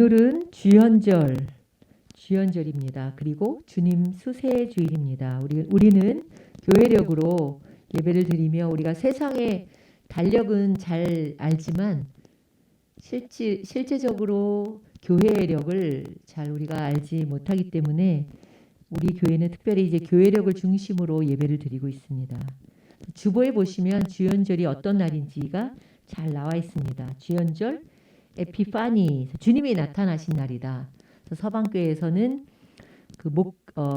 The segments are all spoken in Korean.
오늘은 주연절입니다. 그리고 주님 수세 주일입니다. 우리는 교회력으로 예배를 드리며 우리가 세상의 달력은 잘 알지만 실제적으로 교회력을 잘 우리가 알지 못하기 때문에 우리 교회는 특별히 이제 교회력을 중심으로 예배를 드리고 있습니다. 주보에 보시면 주연절이 어떤 날인지가 잘 나와 있습니다. 주연절 에피파니, 주님이 나타나신 날이다. 서방교회에서는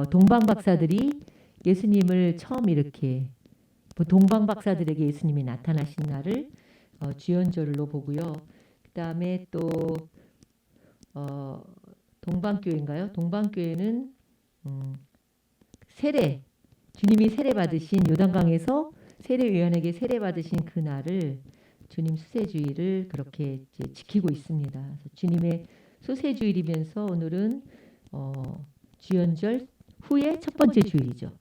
동방 박사들이 예수님을 처음 이렇게 동방 박사들에게 예수님이 나타나신 날을 주연절로 보고요. 그다음에 또 동방교회인가요? 동방교회는 세례, 주님이 세례 받으신 요단강에서 세례요한에게 세례 받으신 그 날을 주님 수세주일을 그렇게 이제 지키고 있습니다. 주님의 수세주일이면서 오늘은 주연절 후에 첫 번째 주일이죠.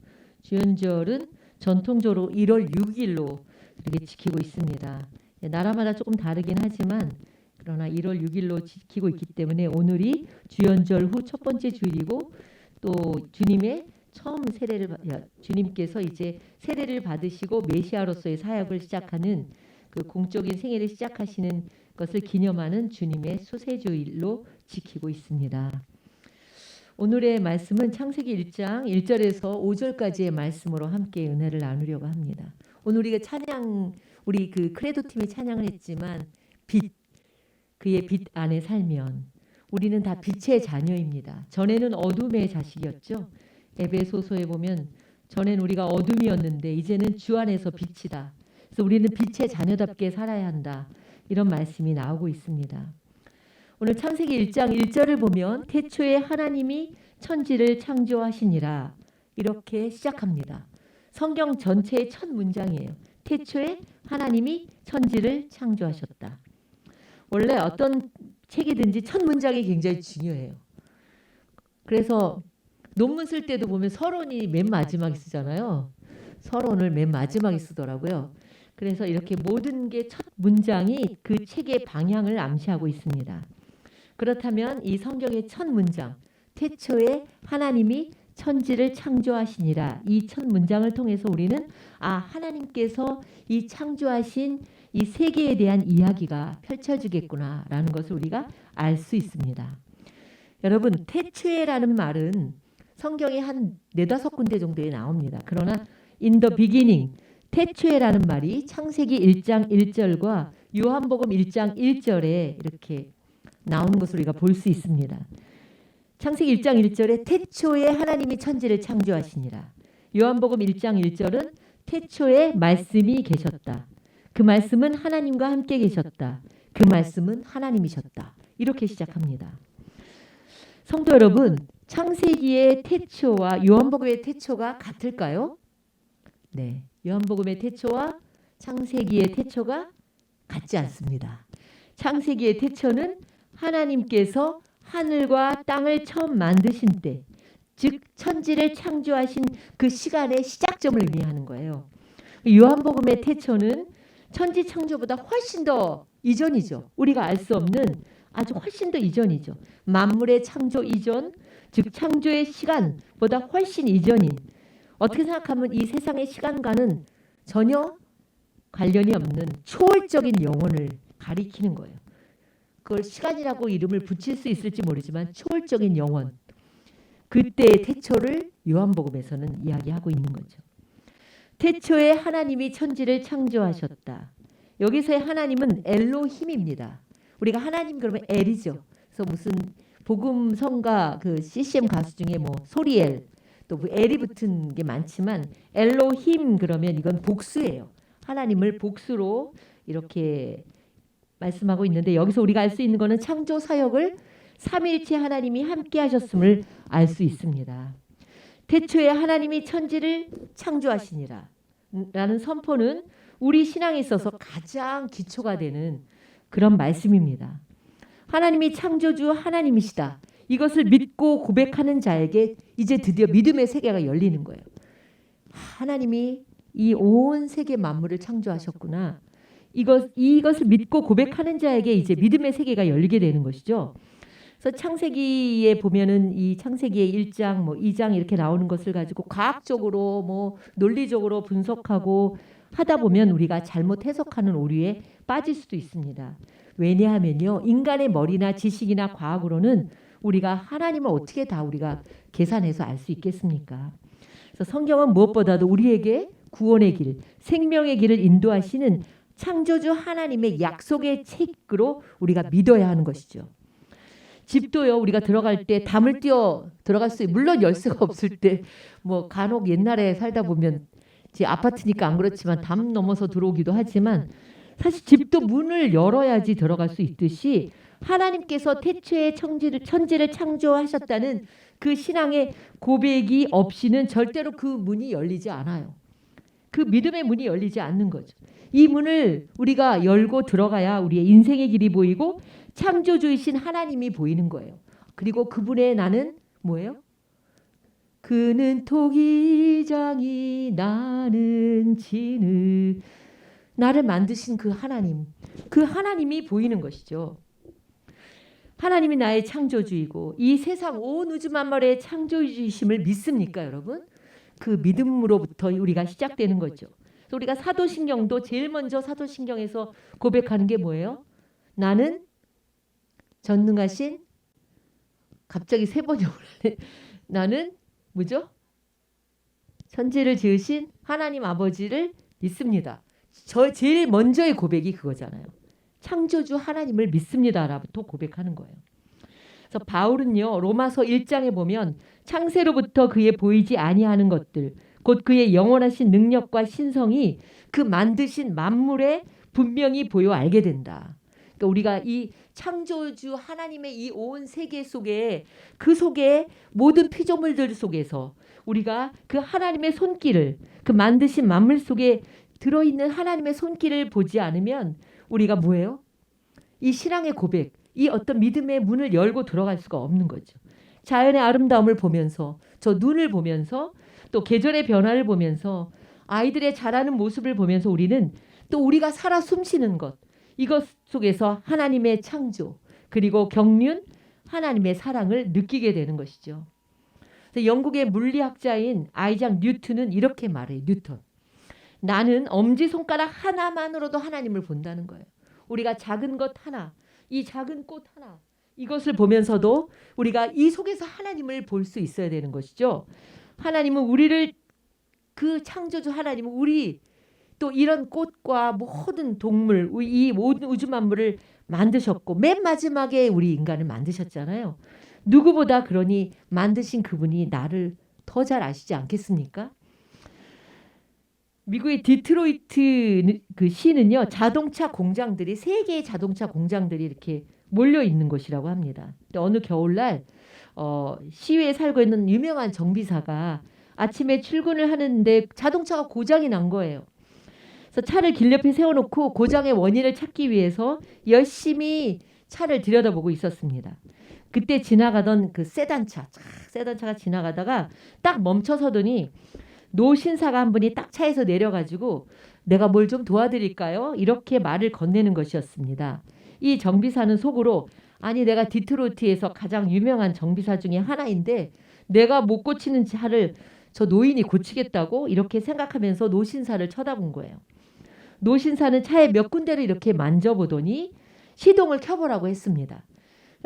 주연절은 전통적으로 1월 6일로 이렇게 지키고 있습니다. 나라마다 조금 다르긴 하지만 그러나 1월 6일로 지키고 있기 때문에 오늘이 주연절 후 첫 번째 주일이고 또 주님의 처음 주님께서 이제 세례를 받으시고 메시아로서의 사역을 시작하는 그 공적인 생애를 시작하시는 것을 기념하는 주님의 수세주일로 지키고 있습니다. 오늘의 말씀은 창세기 1장 1절에서 5절까지의 말씀으로 함께 은혜를 나누려고 합니다. 오늘 우리가 우리 그 크레도 팀이 찬양을 했지만 그의 빛 안에 살면 우리는 다 빛의 자녀입니다. 전에는 어둠의 자식이었죠. 에베소서에 보면 전에는 우리가 어둠이었는데 이제는 주 안에서 빛이다. 그래서 우리는 빛의 자녀답게 살아야 한다. 이런 말씀이 나오고 있습니다. 오늘 창세기 1장 1절을 보면 태초에 하나님이 천지를 창조하시니라 이렇게 시작합니다. 성경 전체의 첫 문장이에요. 태초에 하나님이 천지를 창조하셨다. 원래 어떤 책이든지 첫 문장이 굉장히 중요해요. 그래서 논문 쓸 때도 보면 서론이 맨 마지막에 쓰잖아요. 서론을 맨 마지막에 쓰더라고요. 그래서 이렇게 모든 게 첫 문장이 그 책의 방향을 암시하고 있습니다. 그렇다면 이 성경의 첫 문장, 태초에 하나님이 천지를 창조하시니라 이 첫 문장을 통해서 우리는 하나님께서 이 창조하신 이 세계에 대한 이야기가 펼쳐지겠구나라는 것을 우리가 알 수 있습니다. 여러분, 태초에라는 말은 성경에 한 4-5군데 정도에 나옵니다. 그러나 in the beginning, 태초에라는 말이 창세기 1장 1절과 요한복음 1장 1절에 이렇게 나오는 것을 우리가 볼 수 있습니다. 창세기 1장 1절에 태초에 하나님이 천지를 창조하시니라. 요한복음 1장 1절은 태초에 말씀이 계셨다. 그 말씀은 하나님과 함께 계셨다. 그 말씀은 하나님이셨다. 이렇게 시작합니다. 성도 여러분, 창세기의 태초와 요한복음의 태초가 같을까요? 네, 요한복음의 태초와 창세기의 태초가 같지 않습니다. 창세기의 태초는 하나님께서 하늘과 땅을 처음 만드신 때, 즉 천지를 창조하신 그 시간의 시작점을 의미하는 거예요. 요한복음의 태초는 천지 창조보다 훨씬 더 이전이죠. 우리가 알 수 없는 아주 훨씬 더 이전이죠. 만물의 창조 이전, 즉 창조의 시간보다 훨씬 이전인, 어떻게 생각하면 이 세상의 시간과는 전혀 관련이 없는 초월적인 영혼을 가리키는 거예요. 그걸 시간이라고 이름을 붙일 수 있을지 모르지만 초월적인 영혼, 그때의 태초를 요한복음에서는 이야기하고 있는 거죠. 태초에 하나님이 천지를 창조하셨다. 여기서의 하나님은 엘로힘입니다. 우리가 하나님 그러면 엘이죠. 그래서 무슨 복음성가 그 CCM 가수 중에 뭐 소리엘 또 그 엘이 붙은 게 많지만 엘로힘 그러면 이건 복수예요. 하나님을 복수로 이렇게 말씀하고 있는데 여기서 우리가 알 수 있는 것은 창조 사역을 삼위일체 하나님이 함께 하셨음을 알 수 있습니다. 태초에 하나님이 천지를 창조하시니라 라는 선포는 우리 신앙에 있어서 가장 기초가 되는 그런 말씀입니다. 하나님이 창조주 하나님이시다. 이것을 믿고 고백하는 자에게 이제 드디어 믿음의 세계가 열리는 거예요. 하나님이 이 온 세계 만물을 창조하셨구나. 이것을 믿고 고백하는 자에게 이제 믿음의 세계가 열리게 되는 것이죠. 그래서 창세기에 보면은 이 창세기의 1장, 뭐 2장 이렇게 나오는 것을 가지고 과학적으로 뭐 논리적으로 분석하고 하다 보면 우리가 잘못 해석하는 오류에 빠질 수도 있습니다. 왜냐하면요, 인간의 머리나 지식이나 과학으로는 우리가 하나님을 어떻게 다 우리가 계산해서 알 수 있겠습니까? 그래서 성경은 무엇보다도 우리에게 구원의 길, 생명의 길을 인도하시는 창조주 하나님의 약속의 책으로 우리가 믿어야 하는 것이죠. 집도요, 우리가 들어갈 때 담을 띄어 들어갈 수 있어요. 물론 열쇠가 없을 때 뭐 간혹 옛날에 살다 보면 제 아파트니까 안 그렇지만 담 넘어서 들어오기도 하지만 사실 집도 문을 열어야지 들어갈 수 있듯이 하나님께서 태초에 천지를 창조하셨다는 그 신앙의 고백이 없이는 절대로 그 문이 열리지 않아요. 그 믿음의 문이 열리지 않는 거죠. 이 문을 우리가 열고 들어가야 우리의 인생의 길이 보이고 창조주이신 하나님이 보이는 거예요. 그리고 그분의 나는 뭐예요? 그는 토기장이 나는 진흙. 나를 만드신 그 하나님, 그 하나님이 보이는 것이죠. 하나님이 나의 창조주이고 이 세상 온 우주 만물의 창조주이심을 믿습니까, 여러분? 그 믿음으로부터 우리가 시작되는 거죠. 그래서 우리가 사도신경도 제일 먼저 사도신경에서 고백하는 게 뭐예요? 나는 전능하신, 갑자기 세 번이 오네. 나는 뭐죠? 천지를 지으신 하나님 아버지를 믿습니다. 저 제일 먼저의 고백이 그거잖아요. 창조주 하나님을 믿습니다라부터 고백하는 거예요. 그래서 바울은요, 로마서 1장에 보면 창세로부터 그의 보이지 아니하는 것들, 곧 그의 영원하신 능력과 신성이 그 만드신 만물에 분명히 보여 알게 된다. 그러니까 우리가 이 창조주 하나님의 이 온 세계 속에, 그 속에 모든 피조물들 속에서 우리가 그 하나님의 손길을, 그 만드신 만물 속에 들어있는 하나님의 손길을 보지 않으면 우리가 뭐예요? 이 신앙의 고백, 이 어떤 믿음의 문을 열고 들어갈 수가 없는 거죠. 자연의 아름다움을 보면서, 저 눈을 보면서, 또 계절의 변화를 보면서, 아이들의 자라는 모습을 보면서 우리는 또 우리가 살아 숨쉬는 것, 이것 속에서 하나님의 창조, 그리고 경륜, 하나님의 사랑을 느끼게 되는 것이죠. 그래서 영국의 물리학자인 아이작 뉴턴은 이렇게 말해요. 뉴턴. 나는 엄지손가락 하나만으로도 하나님을 본다는 거예요. 우리가 작은 것 하나, 이 작은 꽃 하나, 이것을 보면서도 우리가 이 속에서 하나님을 볼 수 있어야 되는 것이죠. 하나님은 우리를, 그 창조주 하나님은 우리, 또 이런 꽃과 모든 동물, 이 모든 우주 만물을 만드셨고 맨 마지막에 우리 인간을 만드셨잖아요. 누구보다 그러니 만드신 그분이 나를 더 잘 아시지 않겠습니까? 미국의 디트로이트 그 시는요, 자동차 공장들이, 세 개의 자동차 공장들이 이렇게 몰려 있는 곳이라고 합니다. 어느 겨울날 시외에 살고 있는 유명한 정비사가 아침에 출근을 하는데 자동차가 고장이 난 거예요. 그래서 차를 길 옆에 세워놓고 고장의 원인을 찾기 위해서 열심히 차를 들여다보고 있었습니다. 그때 지나가던 그 세단차가 지나가다가 딱 멈춰서더니 노신사가 한 분이 딱 차에서 내려가지고 내가 뭘 좀 도와드릴까요? 이렇게 말을 건네는 것이었습니다. 이 정비사는 속으로, 아니 내가 디트로이트에서 가장 유명한 정비사 중에 하나인데 내가 못 고치는 차를 저 노인이 고치겠다고, 이렇게 생각하면서 노신사를 쳐다본 거예요. 노신사는 차에 몇 군데를 이렇게 만져보더니 시동을 켜보라고 했습니다.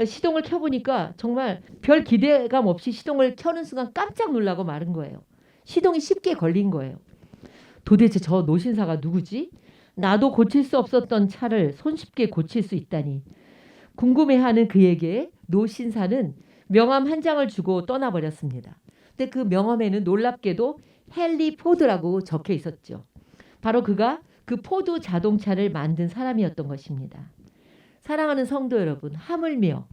시동을 켜보니까 정말 별 기대감 없이 시동을 켜는 순간 깜짝 놀라고 마른 거예요. 시동이 쉽게 걸린 거예요. 도대체 저 노신사가 누구지? 나도 고칠 수 없었던 차를 손쉽게 고칠 수 있다니. 궁금해하는 그에게 노신사는 명함 한 장을 주고 떠나버렸습니다. 근데 그 명함에는 놀랍게도 헨리 포드라고 적혀 있었죠. 바로 그가 그 포드 자동차를 만든 사람이었던 것입니다. 사랑하는 성도 여러분, 하물며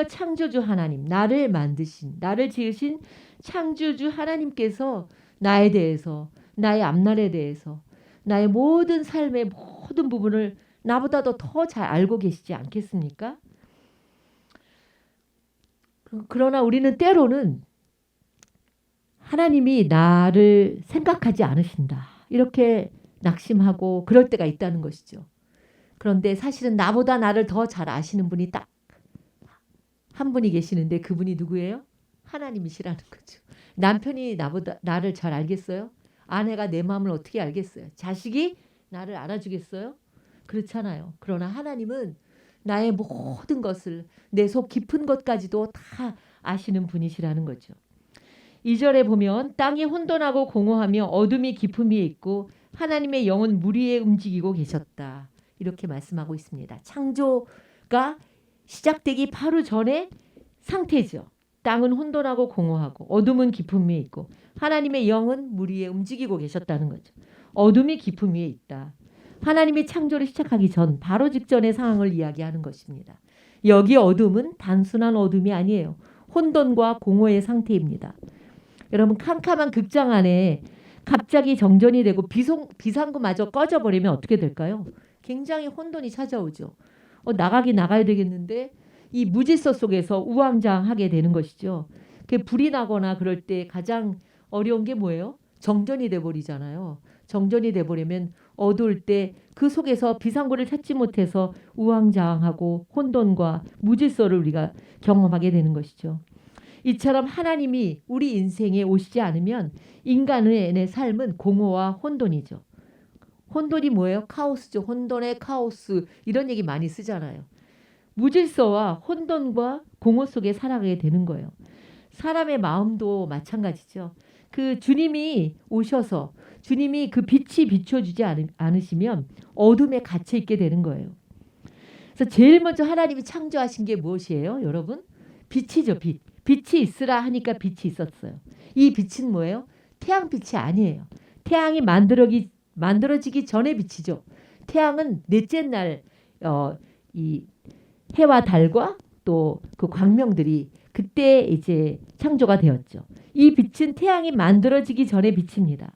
창조주 하나님, 나를 만드신, 나를 지으신 창조주 하나님께서 나에 대해서, 나의 앞날에 대해서, 나의 모든 삶의 모든 부분을 나보다도 더 잘 알고 계시지 않겠습니까? 그러나 우리는 때로는 하나님이 나를 생각하지 않으신다, 이렇게 낙심하고 그럴 때가 있다는 것이죠. 그런데 사실은 나보다 나를 더 잘 아시는 분이 딱 한 분이 계시는데 그분이 누구예요? 하나님이시라는 거죠. 남편이 나를 잘 알겠어요? 아내가 내 마음을 어떻게 알겠어요? 자식이 나를 알아주겠어요? 그렇잖아요. 그러나 하나님은 나의 모든 것을 내 속 깊은 것까지도 다 아시는 분이시라는 거죠. 2절에 보면 땅이 혼돈하고 공허하며 어둠이 깊음 위에 있고 하나님의 영은 물 위에 움직이고 계셨다. 이렇게 말씀하고 있습니다. 창조가 시작되기 바로 전에 상태죠. 땅은 혼돈하고 공허하고 어둠은 깊음 위에 있고 하나님의 영은 물 위에 움직이고 계셨다는 거죠. 어둠이 깊음 위에 있다. 하나님이 창조를 시작하기 전 바로 직전의 상황을 이야기하는 것입니다. 여기 어둠은 단순한 어둠이 아니에요. 혼돈과 공허의 상태입니다. 여러분 캄캄한 극장 안에 갑자기 정전이 되고 비상구마저 꺼져버리면 어떻게 될까요? 굉장히 혼돈이 찾아오죠. 나가야 되겠는데 이 무질서 속에서 우왕좌왕하게 되는 것이죠. 불이 나거나 그럴 때 가장 어려운 게 뭐예요? 정전이 돼버리잖아요. 정전이 돼버리면 어두울 때 그 속에서 비상구를 찾지 못해서 우왕좌왕하고 혼돈과 무질서를 우리가 경험하게 되는 것이죠. 이처럼 하나님이 우리 인생에 오시지 않으면 인간의 삶은 공허와 혼돈이죠. 혼돈이 뭐예요? 카오스죠. 혼돈의 카오스 이런 얘기 많이 쓰잖아요. 무질서와 혼돈과 공허 속에 살아가게 되는 거예요. 사람의 마음도 마찬가지죠. 그 주님이 오셔서 주님이 그 빛이 비춰주지 않으시면 어둠에 갇혀 있게 되는 거예요. 그래서 제일 먼저 하나님이 창조하신 게 무엇이에요, 여러분? 빛이죠, 빛. 빛이 있으라 하니까 빛이 있었어요. 이 빛은 뭐예요? 태양빛이 아니에요. 태양이 만들어지기 전에 빛이죠. 태양은 넷째 날 이 해와 달과 또 그 광명들이 그때 이제 창조가 되었죠. 이 빛은 태양이 만들어지기 전에 빛입니다.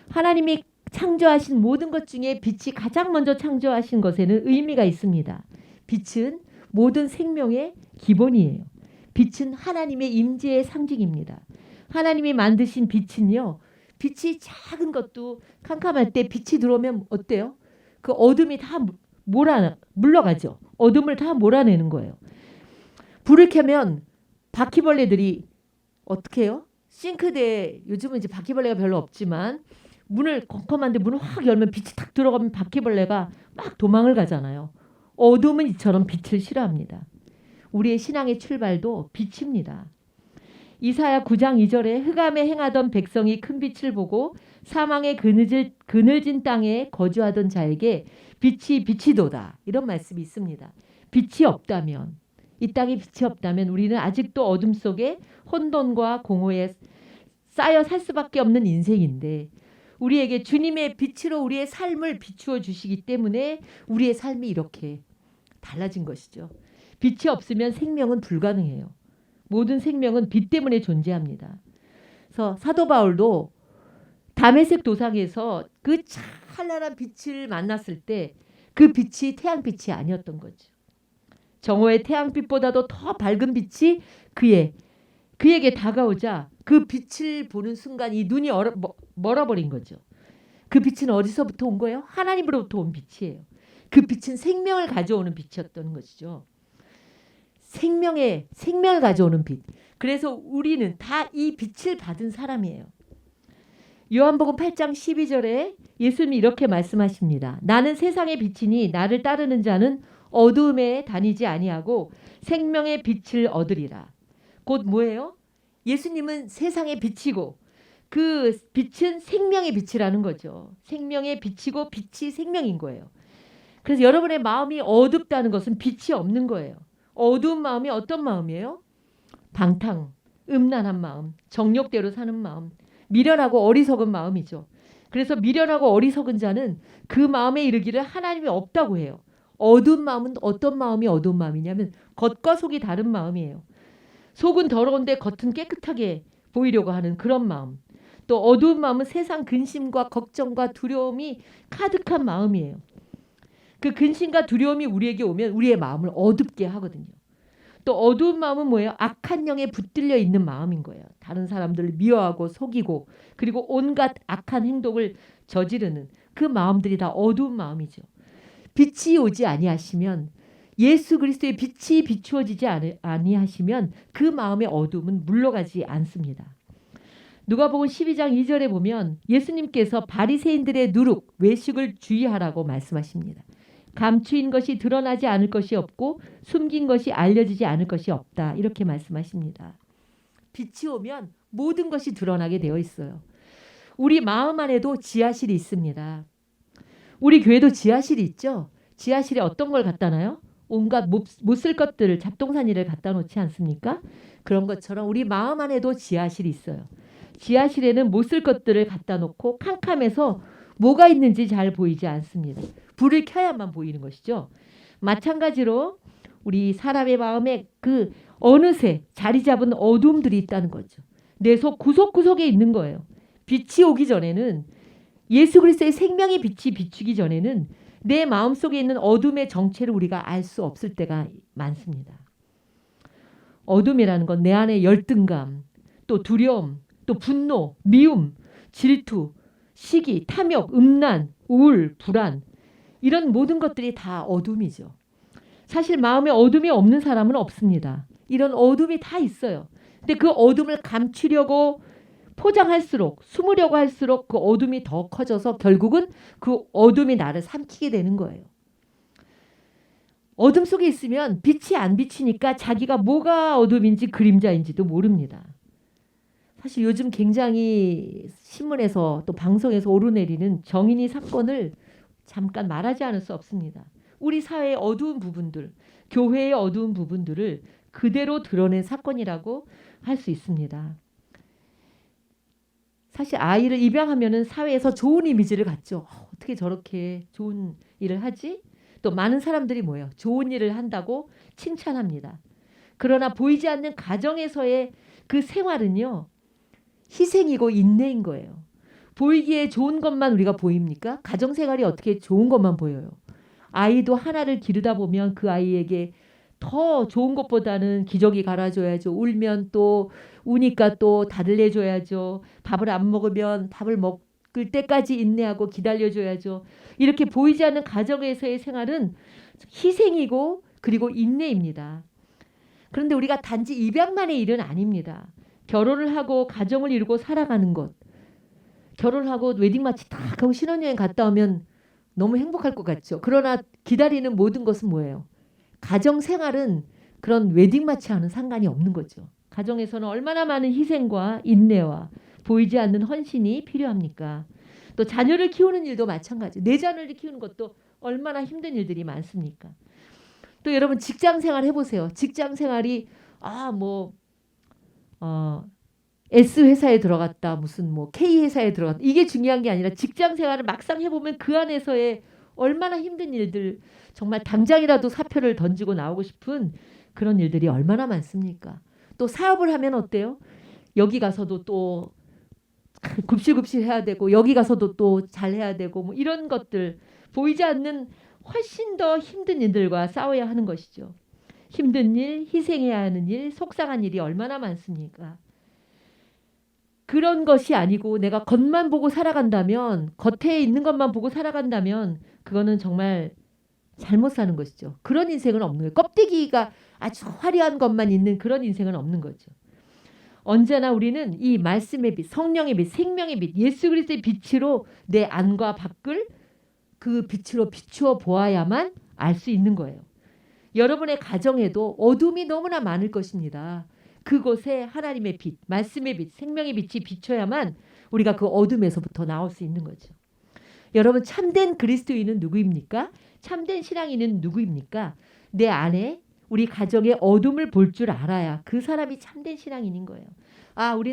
하나님이 창조하신 모든 것 중에 빛이 가장 먼저 창조하신 것에는 의미가 있습니다. 빛은 모든 생명의 기본이에요. 빛은 하나님의 임재의 상징입니다. 하나님이 만드신 빛은요. 빛이 작은 것도 캄캄할 때 빛이 들어오면 어때요? 그 어둠이 다 물러가죠. 어둠을 다 몰아내는 거예요. 불을 켜면 바퀴벌레들이 어떻게 해요? 싱크대에 요즘은 이제 바퀴벌레가 별로 없지만 문을 컴컴한데 문을 확 열면 빛이 탁 들어가면 바퀴벌레가 막 도망을 가잖아요. 어둠은 이처럼 빛을 싫어합니다. 우리의 신앙의 출발도 빛입니다. 이사야 9장 2절에 흑암에 행하던 백성이 큰 빛을 보고 사망의 그늘진 땅에 거주하던 자에게 빛이도다. 이런 말씀이 있습니다. 빛이 없다면 이 땅에 빛이 없다면 우리는 아직도 어둠 속에 혼돈과 공허에 쌓여 살 수밖에 없는 인생인데 우리에게 주님의 빛으로 우리의 삶을 비추어 주시기 때문에 우리의 삶이 이렇게 달라진 것이죠. 빛이 없으면 생명은 불가능해요. 모든 생명은 빛 때문에 존재합니다. 그래서 사도 바울도 다메섹 도상에서 그 찬란한 빛을 만났을 때 그 빛이 태양빛이 아니었던 거죠. 정오의 태양빛보다도 더 밝은 빛이 그에게 다가오자 그 빛을 보는 순간 이 눈이 멀어버린 거죠. 그 빛은 어디서부터 온 거예요? 하나님으로부터 온 빛이에요. 그 빛은 생명을 가져오는 빛이었던 것이죠. 생명을 가져오는 빛. 그래서 우리는 다 이 빛을 받은 사람이에요. 요한복음 8장 12절에 예수님이 이렇게 말씀하십니다. 나는 세상의 빛이니 나를 따르는 자는 어두움에 다니지 아니하고 생명의 빛을 얻으리라. 곧 뭐예요? 예수님은 세상의 빛이고 그 빛은 생명의 빛이라는 거죠. 생명의 빛이고 빛이 생명인 거예요. 그래서 여러분의 마음이 어둡다는 것은 빛이 없는 거예요. 어두운 마음이 어떤 마음이에요? 방탕, 음란한 마음, 정욕대로 사는 마음, 미련하고 어리석은 마음이죠. 그래서 미련하고 어리석은 자는 그 마음에 이르기를 하나님이 없다고 해요. 어두운 마음은 어떤 마음이 어두운 마음이냐면 겉과 속이 다른 마음이에요. 속은 더러운데 겉은 깨끗하게 보이려고 하는 그런 마음. 또 어두운 마음은 세상 근심과 걱정과 두려움이 가득한 마음이에요. 그 근심과 두려움이 우리에게 오면 우리의 마음을 어둡게 하거든요. 또 어두운 마음은 뭐예요? 악한 영에 붙들려 있는 마음인 거예요. 다른 사람들을 미워하고 속이고 그리고 온갖 악한 행동을 저지르는 그 마음들이 다 어두운 마음이죠. 빛이 오지 아니하시면 예수 그리스도의 빛이 비추어지지 아니하시면 그 마음의 어둠은 물러가지 않습니다. 누가복음 12장 2절에 보면 예수님께서 바리새인들의 누룩, 외식을 주의하라고 말씀하십니다. 감추인 것이 드러나지 않을 것이 없고 숨긴 것이 알려지지 않을 것이 없다. 이렇게 말씀하십니다. 빛이 오면 모든 것이 드러나게 되어 있어요. 우리 마음 안에도 지하실이 있습니다. 우리 교회도 지하실이 있죠. 지하실에 어떤 걸 갖다 놔요? 온갖 못 쓸 것들을 잡동사니를 갖다 놓지 않습니까? 그런 것처럼 우리 마음 안에도 지하실이 있어요. 지하실에는 못 쓸 것들을 갖다 놓고 캄캄해서 뭐가 있는지 잘 보이지 않습니다. 불을 켜야만 보이는 것이죠. 마찬가지로 우리 사람의 마음에 그 어느새 자리 잡은 어둠들이 있다는 거죠. 내 속 구석구석에 있는 거예요. 빛이 오기 전에는, 예수 그리스도의 생명의 빛이 비추기 전에는 내 마음속에 있는 어둠의 정체를 우리가 알 수 없을 때가 많습니다. 어둠이라는 건 내 안에 열등감, 또 두려움, 또 분노, 미움, 질투, 시기, 탐욕, 음란, 우울, 불안, 이런 모든 것들이 다 어둠이죠. 사실 마음에 어둠이 없는 사람은 없습니다. 이런 어둠이 다 있어요. 근데 그 어둠을 감추려고 포장할수록, 숨으려고 할수록 그 어둠이 더 커져서 결국은 그 어둠이 나를 삼키게 되는 거예요. 어둠 속에 있으면 빛이 안 비치니까 자기가 뭐가 어둠인지 그림자인지도 모릅니다. 사실 요즘 굉장히 신문에서 또 방송에서 오르내리는 정인이 사건을 잠깐 말하지 않을 수 없습니다. 우리 사회의 어두운 부분들, 교회의 어두운 부분들을 그대로 드러낸 사건이라고 할 수 있습니다. 사실 아이를 입양하면은 사회에서 좋은 이미지를 갖죠. 어떻게 저렇게 좋은 일을 하지? 또 많은 사람들이 뭐예요? 좋은 일을 한다고 칭찬합니다. 그러나 보이지 않는 가정에서의 그 생활은요, 희생이고 인내인 거예요. 보이기에 좋은 것만 우리가 보입니까? 가정생활이 어떻게 좋은 것만 보여요? 아이도 하나를 기르다 보면 그 아이에게 더 좋은 것보다는 기저귀 갈아줘야죠. 울면 또 우니까 또 다들 내줘야죠. 밥을 안 먹으면 밥을 먹을 때까지 인내하고 기다려줘야죠. 이렇게 보이지 않는 가정에서의 생활은 희생이고 그리고 인내입니다. 그런데 우리가 단지 입양만의 일은 아닙니다. 결혼을 하고 가정을 이루고 살아가는 것, 결혼하고 웨딩마치 딱 하고 신혼여행 갔다 오면 너무 행복할 것 같죠. 그러나 기다리는 모든 것은 뭐예요? 가정생활은 그런 웨딩마치와는 상관이 없는 거죠. 가정에서는 얼마나 많은 희생과 인내와 보이지 않는 헌신이 필요합니까? 또 자녀를 키우는 일도 마찬가지. 내 자녀를 키우는 것도 얼마나 힘든 일들이 많습니까? 또 여러분 직장생활 해보세요. 직장생활이 S 회사에 들어갔다, 무슨 뭐 K 회사에 들어갔다, 이게 중요한 게 아니라 직장 생활을 막상 해보면 그 안에서의 얼마나 힘든 일들, 정말 당장이라도 사표를 던지고 나오고 싶은 그런 일들이 얼마나 많습니까? 또 사업을 하면 어때요? 여기 가서도 또 굽실굽실 해야 되고 여기 가서도 또 잘해야 되고 뭐 이런 것들, 보이지 않는 훨씬 더 힘든 일들과 싸워야 하는 것이죠. 힘든 일, 희생해야 하는 일, 속상한 일이 얼마나 많습니까? 그런 것이 아니고 내가 겉만 보고 살아간다면, 겉에 있는 것만 보고 살아간다면 그거는 정말 잘못 사는 것이죠. 그런 인생은 없는 거예요. 껍데기가 아주 화려한 것만 있는 그런 인생은 없는 거죠. 언제나 우리는 이 말씀의 빛, 성령의 빛, 생명의 빛, 예수 그리스도의 빛으로 내 안과 밖을 그 빛으로 비추어 보아야만 알 수 있는 거예요. 여러분의 가정에도 어둠이 너무나 많을 것입니다. 그곳에 하나님의 빛, 말씀의 빛, 생명의 빛이 비춰야만 우리가 그 어둠에서부터 나올 수 있는 거죠. 여러분, 참된 그리스도인은 누구입니까? 참된 신앙인은 누구입니까? 내 안에 우리 가정의 어둠을 볼 줄 알아야 그 사람이 참된 신앙인인 거예요.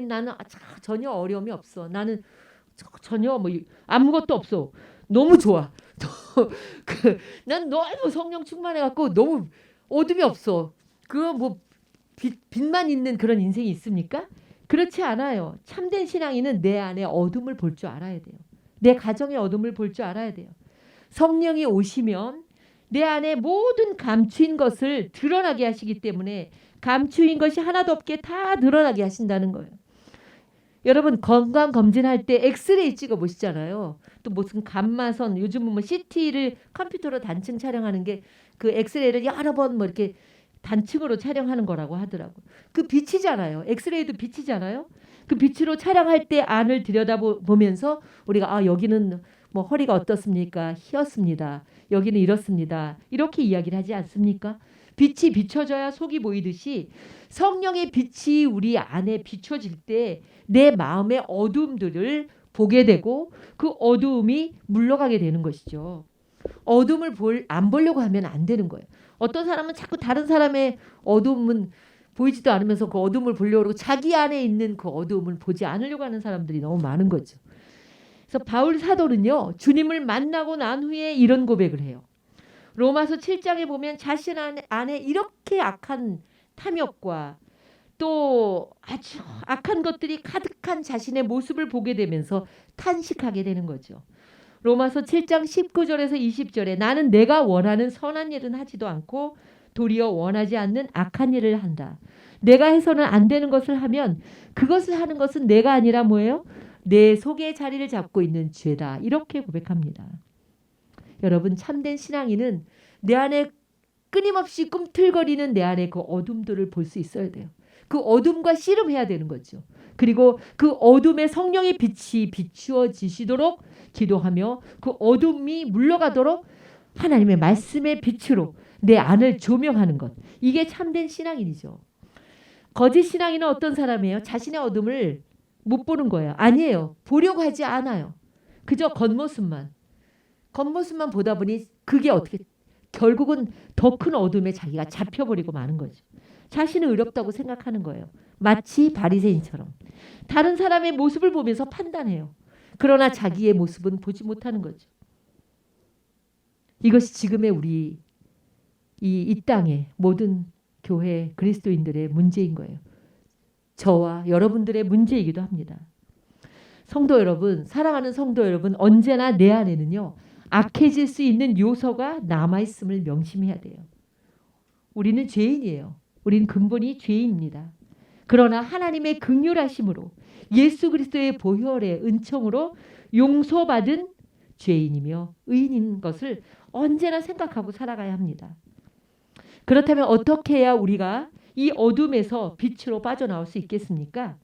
나는 전혀 어려움이 없어. 나는 전혀 뭐 아무것도 없어. 너무 좋아. 난 너무 성령 충만해갖고 너무 어둠이 없어. 그거 뭐 빛만 있는 그런 인생이 있습니까? 그렇지 않아요. 참된 신앙인은 내 안에 어둠을 볼 줄 알아야 돼요. 내 가정의 어둠을 볼 줄 알아야 돼요. 성령이 오시면 내 안에 모든 감추인 것을 드러나게 하시기 때문에 감추인 것이 하나도 없게 다 드러나게 하신다는 거예요. 여러분 건강 검진할 때 엑스레이 찍어 보시잖아요. 또 무슨 감마선 요즘은 뭐 CT를 컴퓨터로 단층 촬영하는 게 그 엑스레이를 여러 번 뭐 이렇게 단층으로 촬영하는 거라고 하더라고. 그 빛이잖아요. 엑스레이도 빛이잖아요. 그 빛으로 촬영할 때 안을 들여다보면서 우리가 아 여기는 뭐 허리가 어떻습니까? 휘었습니다. 여기는 이렇습니다. 이렇게 이야기를 하지 않습니까? 빛이 비춰져야 속이 보이듯이 성령의 빛이 우리 안에 비춰질 때 내 마음의 어두움들을 보게 되고 그 어두움이 물러가게 되는 것이죠. 어둠을 안 보려고 하면 안 되는 거예요. 어떤 사람은 자꾸 다른 사람의 어둠은 보이지도 않으면서 그 어둠을 보려고 하고 자기 안에 있는 그 어둠을 보지 않으려고 하는 사람들이 너무 많은 거죠. 그래서 바울 사도는요. 주님을 만나고 난 후에 이런 고백을 해요. 로마서 7장에 보면 자신 안에 이렇게 악한 탐욕과 또 아주 악한 것들이 가득한 자신의 모습을 보게 되면서 탄식하게 되는 거죠. 로마서 7장 19절에서 20절에 나는 내가 원하는 선한 일은 하지도 않고 도리어 원하지 않는 악한 일을 한다. 내가 해서는 안 되는 것을 하면 그것을 하는 것은 내가 아니라 뭐예요? 내 속에 자리를 잡고 있는 죄다. 이렇게 고백합니다. 여러분 참된 신앙인은 내 안에 끊임없이 꿈틀거리는 내 안에 그 어둠들을 볼 수 있어야 돼요. 그 어둠과 씨름해야 되는 거죠. 그리고 그 어둠에 성령의 빛이 비추어지시도록 기도하며 그 어둠이 물러가도록 하나님의 말씀의 빛으로 내 안을 조명하는 것. 이게 참된 신앙인이죠. 거짓 신앙인은 어떤 사람이에요? 자신의 어둠을 못 보는 거예요. 아니에요. 보려고 하지 않아요. 그저 겉모습만 보다 보니 그게 어떻게 결국은 더 큰 어둠에 자기가 잡혀버리고 마는 거죠. 자신은 의롭다고 생각하는 거예요. 마치 바리새인처럼. 다른 사람의 모습을 보면서 판단해요. 그러나 자기의 모습은 보지 못하는 거죠. 이것이 지금의 우리 이 땅의 모든 교회 그리스도인들의 문제인 거예요. 저와 여러분들의 문제이기도 합니다. 성도 여러분, 사랑하는 성도 여러분, 언제나 내 안에는요. 악해질 수 있는 요소가 남아있음을 명심해야 돼요. 우리는 죄인이에요. 우리는 근본이 죄인입니다. 그러나 하나님의 긍휼하심으로 예수 그리스도의 보혈의 은총으로 용서받은 죄인이며 의인인 것을 언제나 생각하고 살아가야 합니다. 그렇다면 어떻게 해야 우리가 이 어둠에서 빛으로 빠져나올 수 있겠습니까?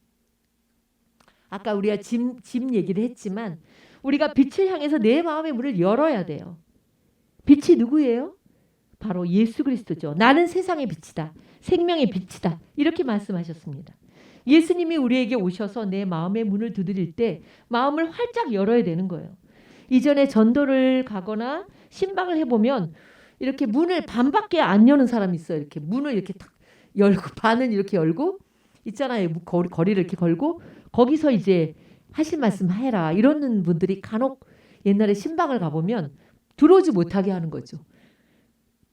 아까 우리가 짐 얘기를 했지만 우리가 빛을 향해서 내 마음의 문을 열어야 돼요. 빛이 누구예요? 바로 예수 그리스도죠. 나는 세상의 빛이다. 생명의 빛이다. 이렇게 말씀하셨습니다. 예수님이 우리에게 오셔서 내 마음의 문을 두드릴 때 마음을 활짝 열어야 되는 거예요. 이전에 전도를 가거나 신방을 해보면 이렇게 문을 반밖에 안 여는 사람이 있어요. 이렇게 문을 이렇게 탁 열고 반은 이렇게 열고 있잖아요. 거리를 이렇게 걸고 거기서 이제 하실 말씀 해라. 이러는 분들이 간혹 옛날에 신방을 가보면 들어오지 못하게 하는 거죠.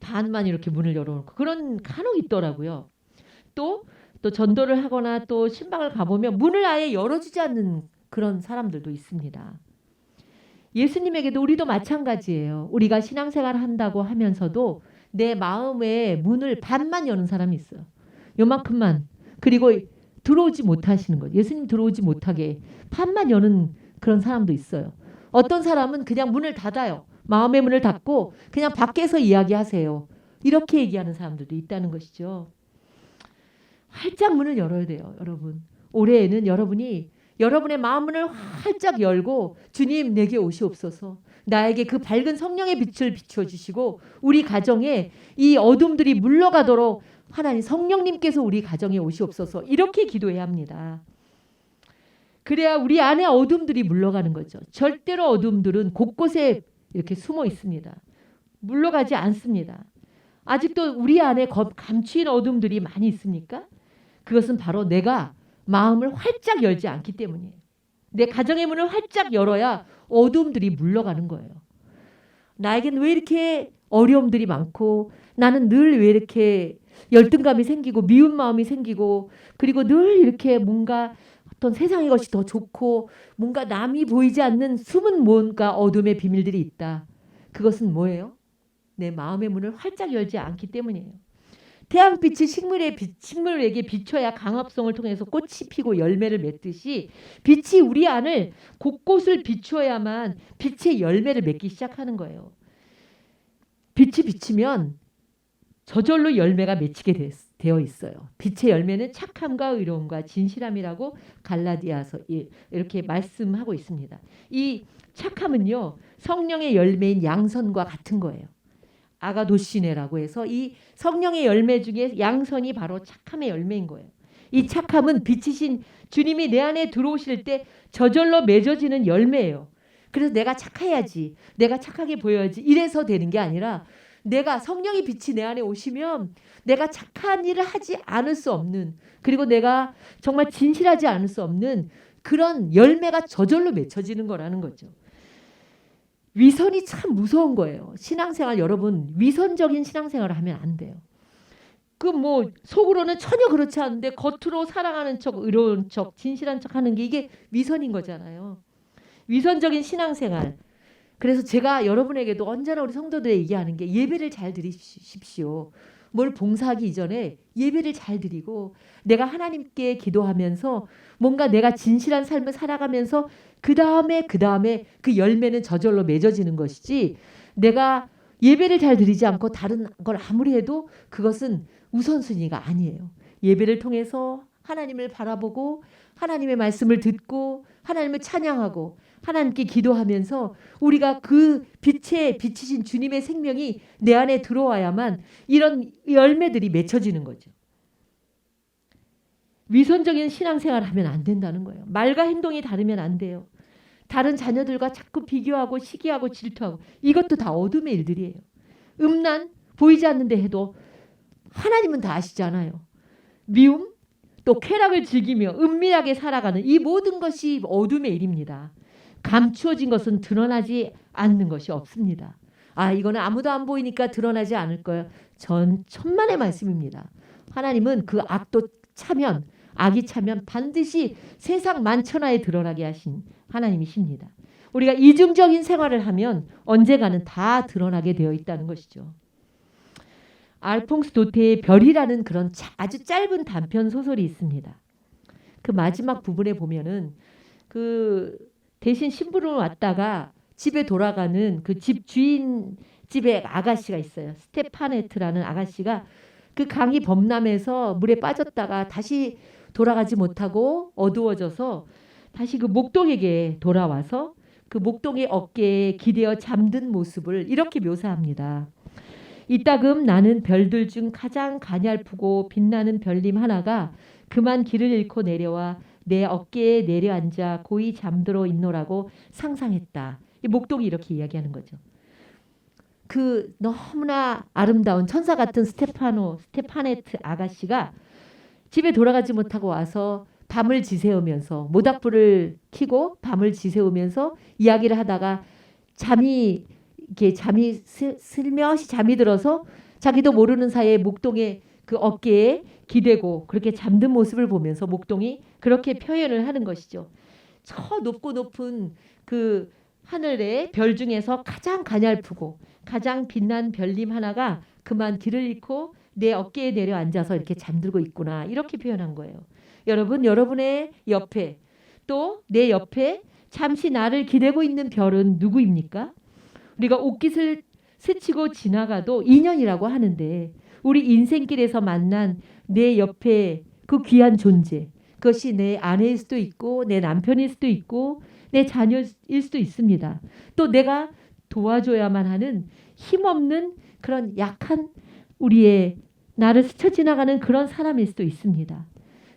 반만 이렇게 문을 열어놓고 그런 간혹 있더라고요. 또 전도를 하거나 또 신방을 가보면 문을 아예 열어주지 않는 그런 사람들도 있습니다. 예수님에게도 우리도 마찬가지예요. 우리가 신앙생활을 한다고 하면서도 내 마음의 문을 반만 여는 사람이 있어요. 요만큼만. 그리고 들어오지 못하시는 거예요. 예수님 들어오지 못하게 반만 여는 그런 사람도 있어요. 어떤 사람은 그냥 문을 닫아요. 마음의 문을 닫고 그냥 밖에서 이야기하세요. 이렇게 얘기하는 사람들도 있다는 것이죠. 활짝 문을 열어야 돼요. 여러분. 올해에는 여러분이 여러분의 마음문을 활짝 열고 주님 내게 오시옵소서. 나에게 그 밝은 성령의 빛을 비춰주시고 우리 가정에 이 어둠들이 물러가도록 하나님 성령님께서 우리 가정에 오시옵소서. 이렇게 기도해야 합니다. 그래야 우리 안에 어둠들이 물러가는 거죠. 절대로 어둠들은 곳곳에 이렇게 숨어 있습니다. 물러가지 않습니다. 아직도 우리 안에 감추인 어둠들이 많이 있습니까? 그것은 바로 내가 마음을 활짝 열지 않기 때문이에요. 내 가정의 문을 활짝 열어야 어둠들이 물러가는 거예요. 나에겐 왜 이렇게 어려움들이 많고 나는 늘 왜 이렇게 열등감이 생기고 미운 마음이 생기고 그리고 늘 이렇게 뭔가 어떤 세상의 것이 더 좋고 뭔가 남이 보이지 않는 숨은 뭔가 어둠의 비밀들이 있다. 그것은 뭐예요? 내 마음의 문을 활짝 열지 않기 때문이에요. 태양빛이 식물에게 비춰야 강합성을 통해서 꽃이 피고 열매를 맺듯이 빛이 우리 안을 곳곳을 비추어야만 빛의 열매를 맺기 시작하는 거예요. 빛이 비치면 저절로 열매가 맺히게 되어 있어요. 빛의 열매는 착함과 의로움과 진실함이라고 갈라디아서 이렇게 말씀하고 있습니다. 이 착함은요, 성령의 열매인 양선과 같은 거예요. 아가도시네라고 해서 이 성령의 열매 중에 양선이 바로 착함의 열매인 거예요. 이 착함은 빛이신 주님이 내 안에 들어오실 때 저절로 맺어지는 열매예요. 그래서 내가 착해야지, 내가 착하게 보여야지 이래서 되는 게 아니라 내가 성령의 빛이 내 안에 오시면 내가 착한 일을 하지 않을 수 없는, 그리고 내가 정말 진실하지 않을 수 없는 그런 열매가 저절로 맺혀지는 거라는 거죠. 위선이 참 무서운 거예요. 신앙생활 여러분, 위선적인 신앙생활을 하면 안 돼요. 그 뭐 속으로는 전혀 그렇지 않은데 겉으로 사랑하는 척, 의로운 척, 진실한 척 하는 게 이게 위선인 거잖아요. 위선적인 신앙생활. 그래서 제가 여러분에게도 언제나 우리 성도들에게 얘기하는 게 예배를 잘 드리십시오. 뭘 봉사하기 이전에 예배를 잘 드리고 내가 하나님께 기도하면서 뭔가 내가 진실한 삶을 살아가면서 그 다음에 그 열매는 저절로 맺어지는 것이지, 내가 예배를 잘 드리지 않고 다른 걸 아무리 해도 그것은 우선순위가 아니에요. 예배를 통해서 하나님을 바라보고 하나님의 말씀을 듣고 하나님을 찬양하고 하나님께 기도하면서 우리가 그 빛이신 주님의 생명이 내 안에 들어와야만 이런 열매들이 맺혀지는 거죠. 위선적인 신앙생활을 하면 안 된다는 거예요. 말과 행동이 다르면 안 돼요. 다른 자녀들과 자꾸 비교하고 시기하고 질투하고, 이것도 다 어둠의 일들이에요. 음란 보이지 않는데 해도 하나님은 다 아시잖아요. 미움, 또 쾌락을 즐기며 은밀하게 살아가는 이 모든 것이 어둠의 일입니다. 감추어진 것은 드러나지 않는 것이 없습니다. 아, 이거는 아무도 안 보이니까 드러나지 않을 거예요. 천만의 말씀입니다. 하나님은 그 악이 차면 반드시 세상 만천하에 드러나게 하신 하나님이십니다. 우리가 이중적인 생활을 하면 언젠가는 다 드러나게 되어 있다는 것이죠. 알퐁스 도테의 별이라는 그런 아주 짧은 단편 소설이 있습니다. 그 마지막 부분에 보면은 그 대신 심부름을 왔다가 집에 돌아가는 그 집 주인 집에 아가씨가 있어요. 스테파네트라는 아가씨가 그 강이 범람해서 물에 빠졌다가 다시 돌아가지 못하고 어두워져서 다시 그 목동에게 돌아와서 그 목동의 어깨에 기대어 잠든 모습을 이렇게 묘사합니다. 이따금 나는 별들 중 가장 가냘프고 빛나는 별님 하나가 그만 길을 잃고 내려와 내 어깨에 내려앉아 고이 잠들어 있노라고 상상했다. 이 목동이 이렇게 이야기하는 거죠. 그 너무나 아름다운 천사 같은 스테파네트 아가씨가 집에 돌아가지 못하고 와서 밤을 지새우면서 모닥불을 켜고 밤을 지새우면서 이야기를 하다가 슬며시 잠이 들어서 자기도 모르는 사이에 목동의 그 어깨에 기대고 그렇게 잠든 모습을 보면서 목동이 그렇게 표현을 하는 것이죠. 저 높고 높은 그 하늘의 별 중에서 가장 가냘프고 가장 빛난 별님 하나가 그만 길을 잃고 내 어깨에 내려앉아서 이렇게 잠들고 있구나, 이렇게 표현한 거예요. 여러분, 여러분의 옆에 또 내 옆에 잠시 나를 기대고 있는 별은 누구입니까? 우리가 옷깃을 스치고 지나가도 인연이라고 하는데 우리 인생길에서 만난 내 옆에 그 귀한 존재, 그것이 내 아내일 수도 있고 내 남편일 수도 있고 내 자녀일 수도 있습니다. 또 내가 도와줘야만 하는 힘없는 그런 약한 우리의 나를 스쳐 지나가는 그런 사람일 수도 있습니다.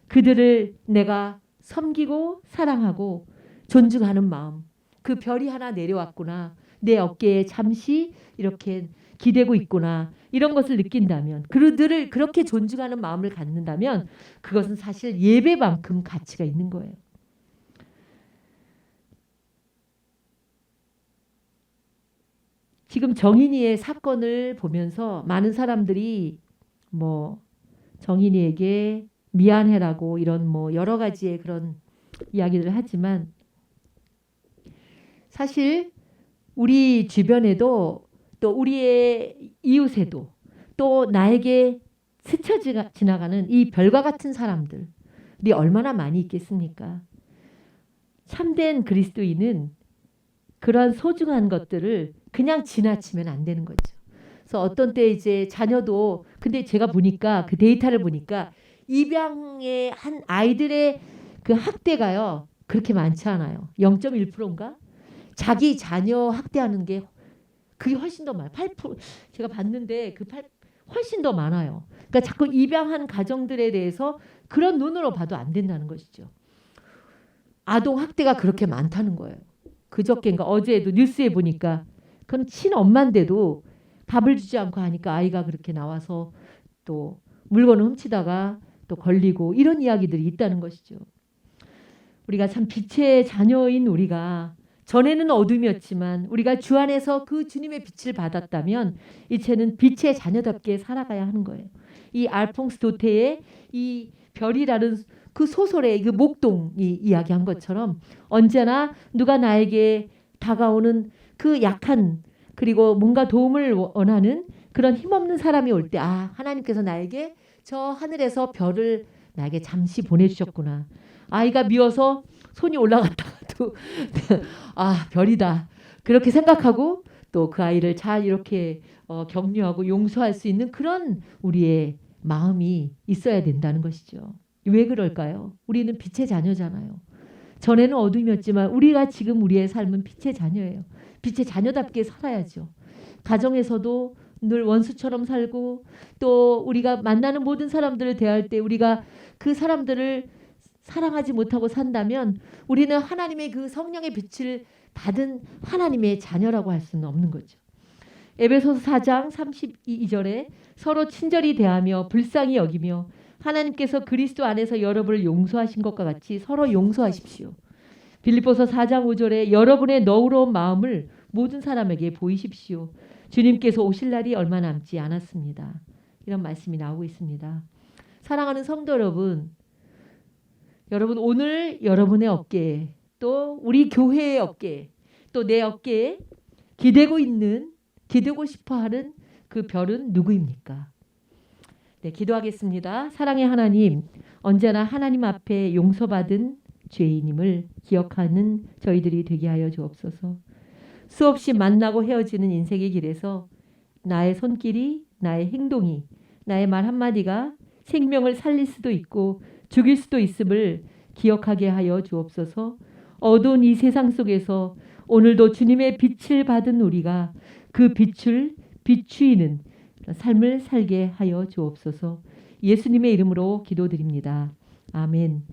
그들을 내가 섬기고 사랑하고 존중하는 마음, 그 별이 하나 내려왔구나, 내 어깨에 잠시 이렇게 기대고 있구나, 이런 것을 느낀다면, 그들을 그렇게 존중하는 마음을 갖는다면 그것은 사실 예배만큼 가치가 있는 거예요. 지금 정인이의 사건을 보면서 많은 사람들이 뭐 정인이에게 미안해라고 이런 뭐 여러 가지의 그런 이야기를 하지만 사실 우리 주변에도 또 우리의 이웃에도 또 나에게 스쳐 지나가는 이 별과 같은 사람들이 얼마나 많이 있겠습니까? 참된 그리스도인은 그러한 소중한 것들을 그냥 지나치면 안 되는 거죠. 그래서 어떤 때 이제 자녀도, 근데 제가 보니까 그 데이터를 보니까 입양의 한 아이들의 그 학대가요 그렇게 많지 않아요. 0.1%인가? 자기 자녀 학대하는 게 그게 훨씬 더 많아요. 8%, 제가 봤는데 훨씬 더 많아요. 그러니까 자꾸 입양한 가정들에 대해서 그런 눈으로 봐도 안 된다는 것이죠. 아동 학대가 그렇게 많다는 거예요. 그저께인가 어제도 뉴스에 보니까 그건 친엄마인데도 밥을 주지 않고 하니까 아이가 그렇게 나와서 또 물건을 훔치다가 또 걸리고 이런 이야기들이 있다는 것이죠. 우리가 참 빛의 자녀인 우리가 전에는 어둠이었지만 우리가 주 안에서 그 주님의 빛을 받았다면 이제는 빛의 자녀답게 살아가야 하는 거예요. 이 알퐁스 도테의 이 별이라는 그 소설의 그 목동이 이야기한 것처럼 언제나 누가 나에게 다가오는 그 약한 그리고 뭔가 도움을 원하는 그런 힘없는 사람이 올 때 아, 하나님께서 나에게 저 하늘에서 별을 나에게 잠시 보내주셨구나. 아이가 미워서 손이 올라갔다가도 아, 별이다. 그렇게 생각하고 또 그 아이를 잘 이렇게 격려하고 용서할 수 있는 그런 우리의 마음이 있어야 된다는 것이죠. 왜 그럴까요? 우리는 빛의 자녀잖아요. 전에는 어둠이었지만 우리가 지금 우리의 삶은 빛의 자녀예요. 빛의 자녀답게 살아야죠. 가정에서도 늘 원수처럼 살고 또 우리가 만나는 모든 사람들을 대할 때 우리가 그 사람들을 사랑하지 못하고 산다면 우리는 하나님의 그 성령의 빛을 받은 하나님의 자녀라고 할 수는 없는 거죠. 에베소서 4장 32절에 서로 친절히 대하며 불쌍히 여기며 하나님께서 그리스도 안에서 여러분을 용서하신 것과 같이 서로 용서하십시오. 빌립보서 4장 5절에 여러분의 너그러운 마음을 모든 사람에게 보이십시오. 주님께서 오실 날이 얼마 남지 않았습니다. 이런 말씀이 나오고 있습니다. 사랑하는 성도 여러분, 여러분 오늘 여러분의 어깨에 또 우리 교회의 어깨에 또 내 어깨에 기대고 싶어하는 그 별은 누구입니까? 네, 기도하겠습니다. 사랑의 하나님, 언제나 하나님 앞에 용서받은 죄인임을 기억하는 저희들이 되게 하여 주옵소서. 수없이 만나고 헤어지는 인생의 길에서 나의 손길이, 나의 행동이, 나의 말 한마디가 생명을 살릴 수도 있고 죽일 수도 있음을 기억하게 하여 주옵소서. 어두운 이 세상 속에서 오늘도 주님의 빛을 받은 우리가 그 빛을 비추이는 삶을 살게 하여 주옵소서. 예수님의 이름으로 기도드립니다. 아멘.